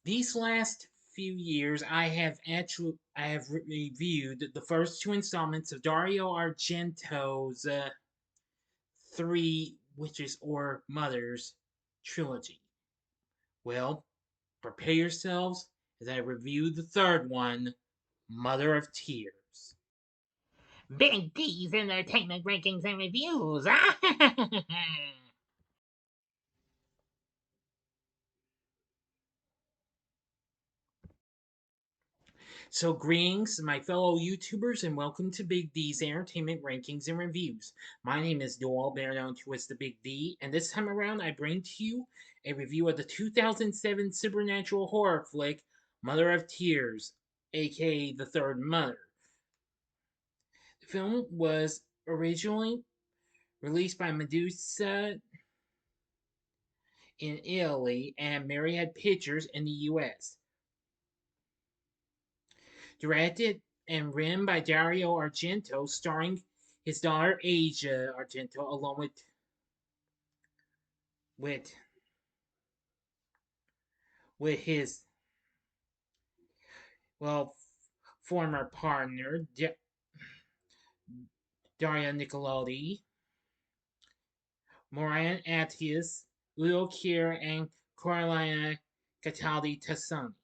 These last few years, I have reviewed the first two installments of Dario Argento's Three Witches or Mothers trilogy. Well, prepare yourselves as I review the third one, Mother of Tears. Big D's Entertainment Rankings and Reviews. So, greetings, my fellow YouTubers, and welcome to Big D's Entertainment Rankings and Reviews. My name is Noel, better known to as the Big D, and this time around I bring to you a review of the 2007 supernatural horror flick, Mother of Tears, A.K.A. The Third Mother. The film was originally released by Medusa in Italy and Myriad Pictures in the US. Directed and written by Dario Argento, starring his daughter Asia Argento, along with with his well former partner Daria Nicolodi, Moran Attias, Leo Kier, and Carolina Cataldi Tassani.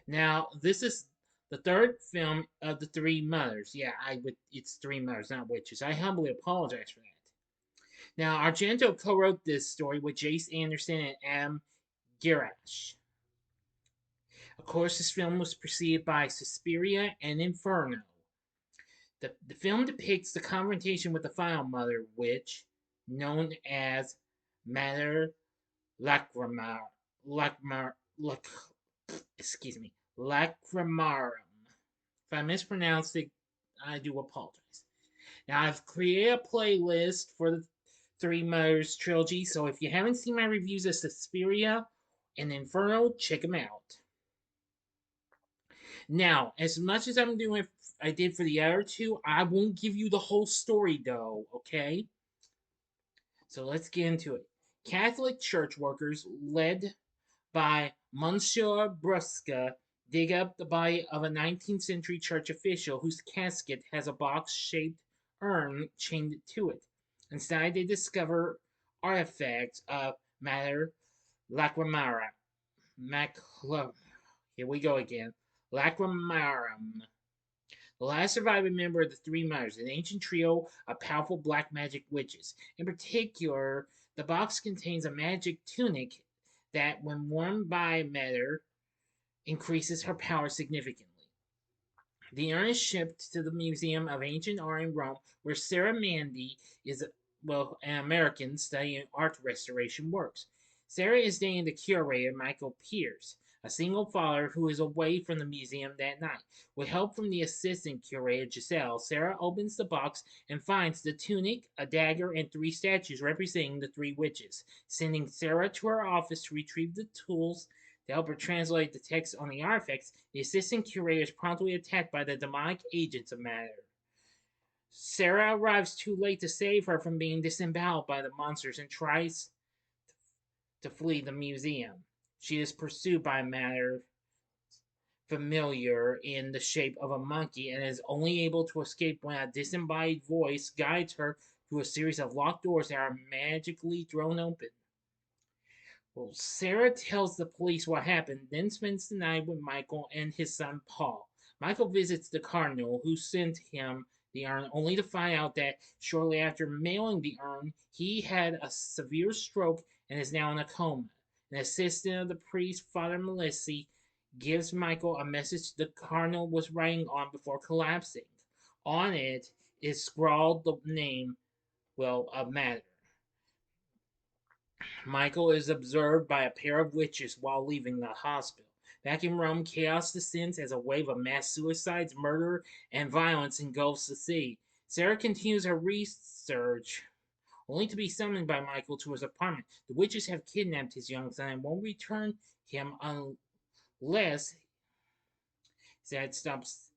Now, this is the third film of the Three Mothers. Yeah, it's Three Mothers, not Witches. I humbly apologize for that. Now, Argento co-wrote this story with Jace Anderson and Adam Girash. Of course, this film was preceded by Suspiria and Inferno. The film depicts the confrontation with the final mother witch, known as Mater Lacrimar, Lacrimar, Lac, excuse me, Lacrimarum. If I mispronounced it, I do apologize. Now, I've created a playlist for the Three Mothers trilogy, so if you haven't seen my reviews of Suspiria and Inferno, check them out. Now, as much as I did for the other two, I won't give you the whole story though, okay? So let's get into it. Catholic church workers, led by Monsieur Brusca, dig up the body of a 19th century church official whose casket has a box shaped urn chained to it. Inside, they discover artifacts of Mater Lacrimara. Here we go again. Lacrimarum. The last surviving member of the Three Mothers, an ancient trio of powerful black magic witches. In particular, the box contains a magic tunic that, when worn by Mater, increases her power significantly. The urn is shipped to the Museum of Ancient Art in Rome, where Sarah Mandy is, an American studying art restoration works. Sarah is dating the curator, Michael Pierce, a single father who is away from the museum that night. With help from the assistant curator, Giselle, Sarah opens the box and finds the tunic, a dagger, and three statues representing the three witches. Sending Sarah to her office to retrieve the tools to help her translate the text on the artifacts, the assistant curator is promptly attacked by the demonic agents of Matter. Sarah arrives too late to save her from being disemboweled by the monsters and tries to flee the museum. She is pursued by Matter familiar in the shape of a monkey and is only able to escape when a disembodied voice guides her through a series of locked doors that are magically thrown open. Well, Sarah tells the police what happened, then spends the night with Michael and his son Paul. Michael visits the cardinal who sent him the urn, only to find out that shortly after mailing the urn, he had a severe stroke and is now in a coma. An assistant of the priest, Father Melissy, gives Michael a message the cardinal was writing on before collapsing. On it is scrawled the name, of Matter. Michael is observed by a pair of witches while leaving the hospital. Back in Rome, chaos descends as a wave of mass suicides, murder, and violence engulfs the city. Sarah continues her research, only to be summoned by Michael to his apartment. The witches have kidnapped his young son and won't return him unless that stops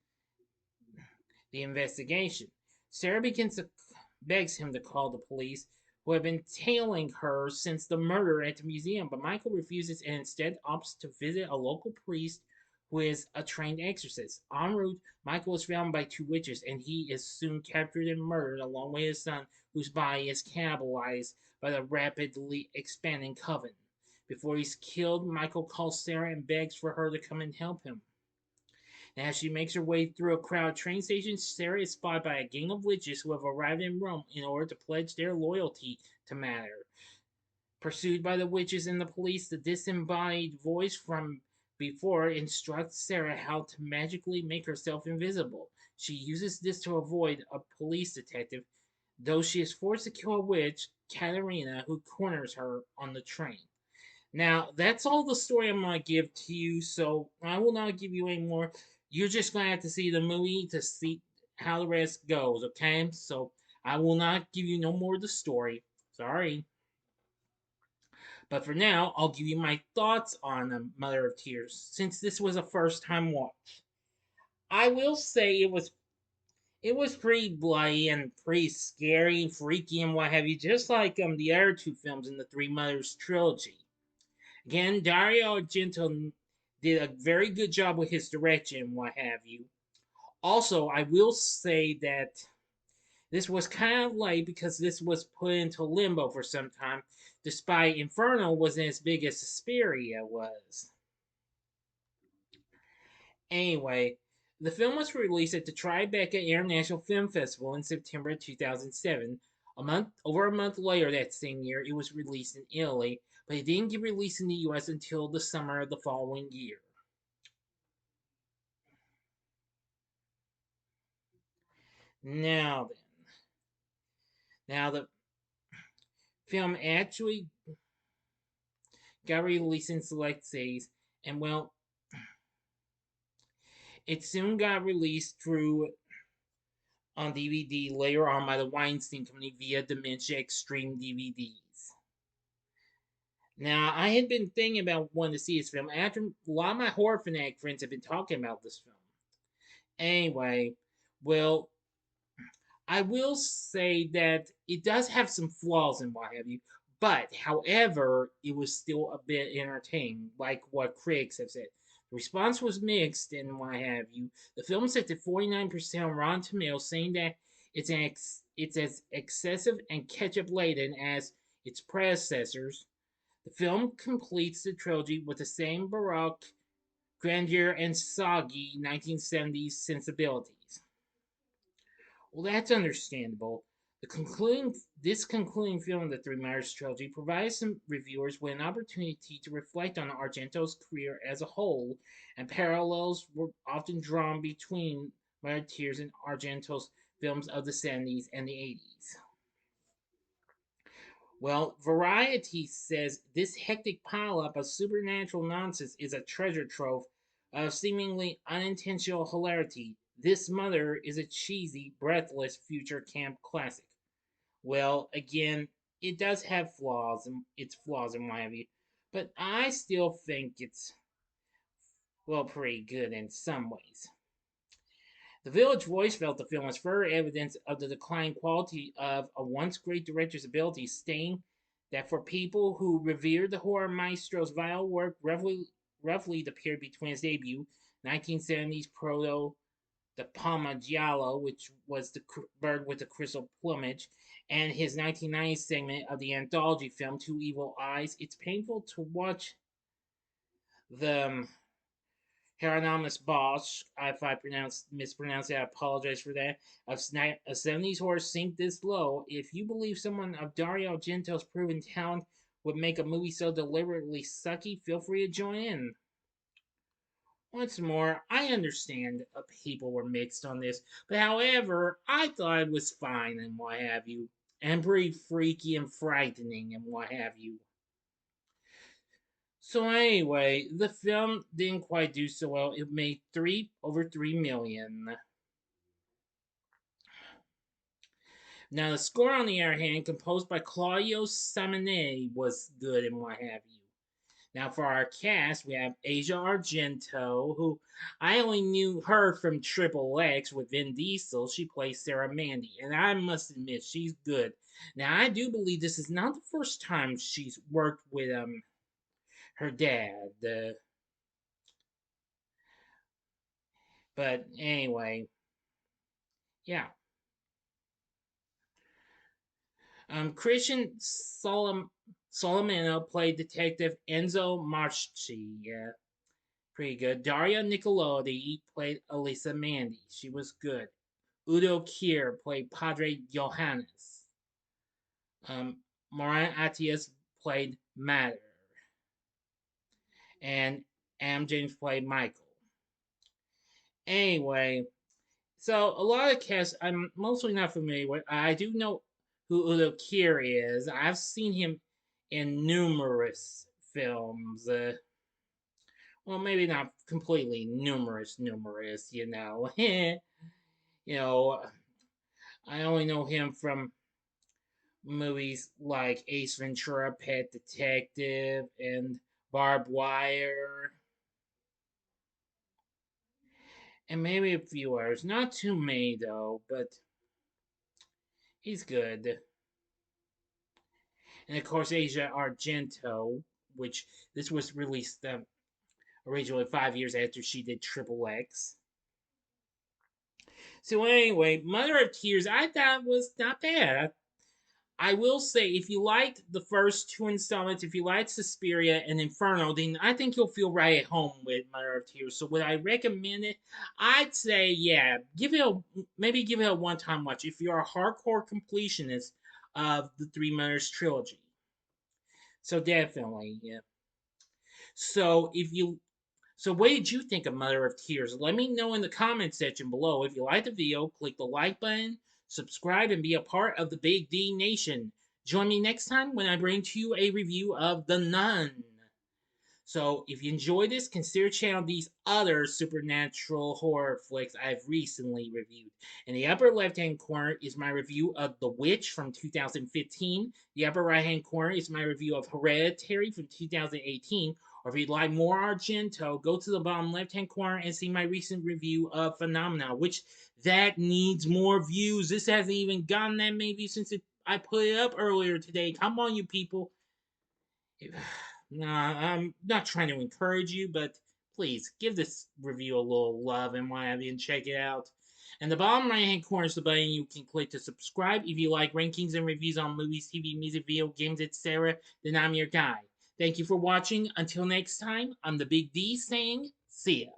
the investigation. Sarah begs him to call the police, who have been tailing her since the murder at the museum, but Michael refuses and instead opts to visit a local priest who is a trained exorcist. En route, Michael is found by two witches, and he is soon captured and murdered along with his son, whose body is cannibalized by the rapidly expanding coven. Before he's killed, Michael calls Sarah and begs for her to come and help him. And as she makes her way through a crowded train station, Sarah is spotted by a gang of witches who have arrived in Rome in order to pledge their loyalty to Matter. Pursued by the witches and the police, the disembodied voice from before instructs Sarah how to magically make herself invisible. She uses this to avoid a police detective, though she is forced to kill a witch, Katerina, who corners her on the train. Now, that's all the story I'm going to give to you, so I will not give you any more. You're just going to have to see the movie to see how the rest goes, okay? So I will not give you no more of the story. Sorry. But for now, I'll give you my thoughts on Mother of Tears, since this was a first time watch. I will say it was pretty bloody and pretty scary, freaky, and what have you, just like the other two films in the Three Mothers trilogy. Again, Dario Argento did a very good job with his direction, what have you. Also, I will say that this was kind of late because this was put into limbo for some time, despite Inferno wasn't as big as Suspiria was. Anyway, the film was released at the Tribeca International Film Festival in September 2007. Over a month later that same year, it was released in Italy, but it didn't get released in the US until the summer of the following year. Now then, now the film actually got released in select cities, and well, it soon got released through on DVD later on by the Weinstein Company via Dementia Extreme DVDs. Now, I had been thinking about wanting to see this film after a lot of my horror fanatic friends have been talking about this film. Anyway, well, I will say that it does have some flaws and what have you, but however, it was still a bit entertaining, like what critics have said. The response was mixed and what have you. The film set at 49% on Rotten Tomatoes, saying that it's as excessive and ketchup laden as its predecessors. The film completes the trilogy with the same baroque grandeur and soggy 1970s sensibilities. Well, that's understandable. This concluding film of the Three Marriage trilogy provides some reviewers with an opportunity to reflect on Argento's career as a whole, and parallels were often drawn between Mother Tears and Argento's films of the 70s and the 80s. Well, Variety says this hectic pileup of supernatural nonsense is a treasure trove of seemingly unintentional hilarity. This Mother is a cheesy, breathless future camp classic. Well, again, it does have flaws and what have you, but I still think it's well pretty good in some ways. The Village Voice felt the film was further evidence of the declining quality of a once great director's ability, stating that for people who revered the horror maestro's vital work, roughly the period between his debut, 1970s proto the Palma Giallo, which was the bird with the crystal plumage, and his 1990s segment of the anthology film Two Evil Eyes, it's painful to watch the Hieronymus Bosch, if I mispronounce it, I apologize for that, of a 70s horror sink this low. If you believe someone of Dario Argento's proven talent would make a movie so deliberately sucky, feel free to join in. Once more, I understand people were mixed on this, but however, I thought it was fine and what have you, and pretty freaky and frightening and what have you. So anyway, the film didn't quite do so well. It made over 3 million. Now the score, on the other hand, composed by Claudio Simonetti, was good and what have you. Now, for our cast, we have Asia Argento, who I only knew her from Triple X with Vin Diesel. She plays Sarah Mandy, and I must admit, she's good. Now, I do believe this is not the first time she's worked with her dad. But anyway, yeah. Christian Solomano played Detective Enzo Marchi. Yeah, pretty good. Daria Nicolodi played Elisa Mandy. She was good. Udo Kier played Padre Johannes. Um, Moran Atias played Matter. And Am James played Michael. Anyway, so a lot of cast I'm mostly not familiar with. I do know who Udo Kier is. I've seen him in numerous films. Well, maybe not completely numerous. You know, I only know him from movies like Ace Ventura, Pet Detective, and Barbed Wire, and maybe a few others. Not too many though, but he's good. And of course, Asia Argento, which this was released originally 5 years after she did Triple X. So anyway, Mother of Tears, I thought was not bad. I will say, if you liked the first two installments, if you liked Suspiria and Inferno, then I think you'll feel right at home with Mother of Tears. So would I recommend it? I'd say, yeah, give it a one-time watch if you're a hardcore completionist of the Three Mothers trilogy. So definitely, yeah. So if you so what did you think of Mother of Tears? Let me know in the comment section below. If you like the video, click the like button, subscribe, and be a part of the Big D Nation. Join me next time when I bring to you a review of The Nun. So if you enjoy this, consider checking out these other supernatural horror flicks I've recently reviewed. In the upper left hand corner is my review of The Witch from 2015. The upper right hand corner is my review of Hereditary from 2018. Or if you'd like more Argento, go to the bottom left hand corner and see my recent review of Phenomena, which that needs more views. This hasn't even gotten that many views since I put it up earlier today. Come on, you people. Nah, I'm not trying to encourage you, but please give this review a little love and what have you, and check it out. And the bottom right hand corner is the button you can click to subscribe. If you like rankings and reviews on movies, TV, music, video games, etc., then I'm your guy. Thank you for watching. Until next time, I'm the Big D saying, see ya.